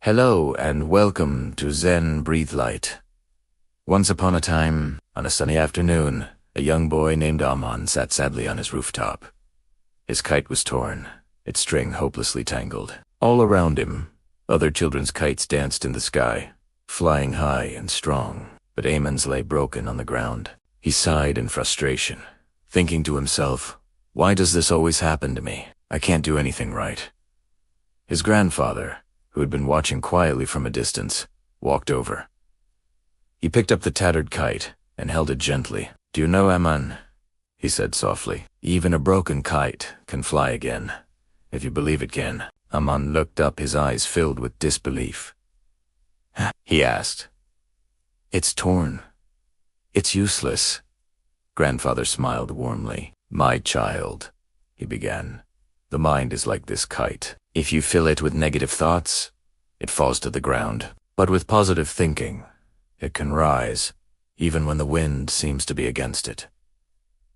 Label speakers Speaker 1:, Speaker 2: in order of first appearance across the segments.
Speaker 1: Hello and welcome to Zen Breathe Light. Once upon a time, on a sunny afternoon, a young boy named Aman sat sadly on his rooftop. His kite was torn, its string hopelessly tangled. All around him, other children's kites danced in the sky, flying high and strong, but Aman's lay broken on the ground. He sighed in frustration, thinking to himself, "Why does this always happen to me? I can't do anything right." His grandfather, who had been watching quietly from a distance, walked over. He picked up the tattered kite and held it gently. "Do you know, Aman," he said softly, "even a broken kite can fly again, if you believe it can." Aman looked up, his eyes filled with disbelief. He asked, "It's torn. It's useless." Grandfather smiled warmly. "My child," he began, "the mind is like this kite. If you fill it with negative thoughts, it falls to the ground. But with positive thinking, it can rise, even when the wind seems to be against it."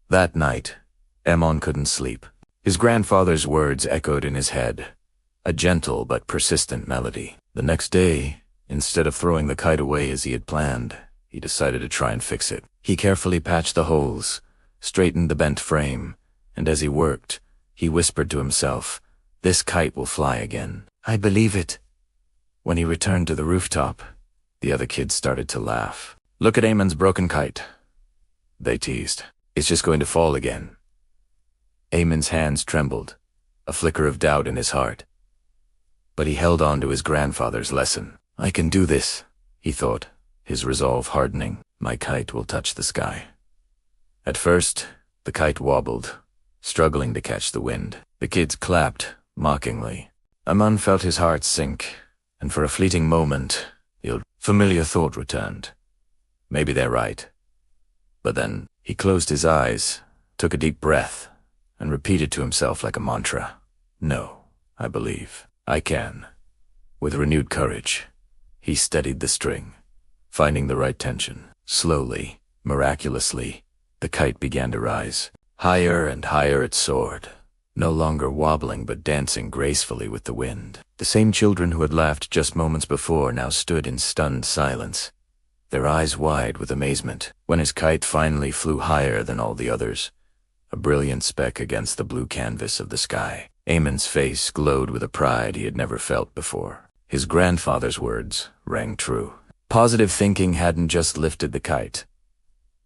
Speaker 1: That night, Aman couldn't sleep. His grandfather's words echoed in his head, a gentle but persistent melody. The next day, instead of throwing the kite away as he had planned, he decided to try and fix it. He carefully patched the holes, straightened the bent frame, and as he worked, he whispered to himself, "This kite will fly again. I believe it." When he returned to the rooftop, the other kids started to laugh. "Look at Amon's broken kite," they teased. "It's just going to fall again." Amon's hands trembled, a flicker of doubt in his heart. But he held on to his grandfather's lesson. "I can do this," he thought, his resolve hardening. "My kite will touch the sky." At first, the kite wobbled, struggling to catch the wind. The kids clapped mockingly. Aman felt his heart sink, and for a fleeting moment, the old familiar thought returned. Maybe they're right. But then he closed his eyes, took a deep breath, and repeated to himself like a mantra, "No, I believe. I can." With renewed courage, he steadied the string, finding the right tension. Slowly, miraculously, the kite began to rise. Higher and higher it soared, no longer wobbling but dancing gracefully with the wind. The same children who had laughed just moments before now stood in stunned silence, their eyes wide with amazement. When his kite finally flew higher than all the others, a brilliant speck against the blue canvas of the sky, Amon's face glowed with a pride he had never felt before. His grandfather's words rang true. Positive thinking hadn't just lifted the kite.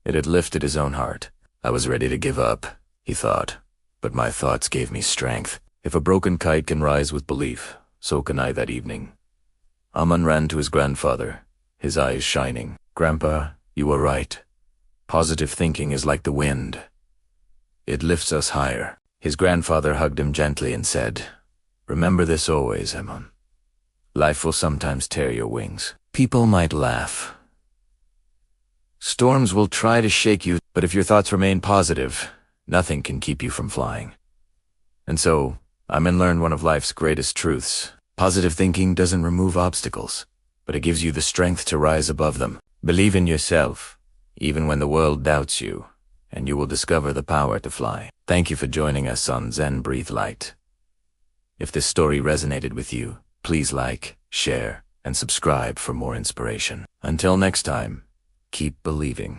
Speaker 1: It had lifted his own heart. "I was ready to give up," he thought, "but my thoughts gave me strength. If a broken kite can rise with belief, so can I." That evening, Aman ran to his grandfather, his eyes shining. "Grandpa, you were right. Positive thinking is like the wind. It lifts us higher." His grandfather hugged him gently and said, "Remember this always, Aman. Life will sometimes tear your wings. People might laugh. Storms will try to shake you, but if your thoughts remain positive, nothing can keep you from flying." And so, Aman learned one of life's greatest truths. Positive thinking doesn't remove obstacles, but it gives you the strength to rise above them. Believe in yourself, even when the world doubts you, and you will discover the power to fly. Thank you for joining us on Zen Breathe Light. If this story resonated with you, please like, share, and subscribe for more inspiration. Until next time, keep believing.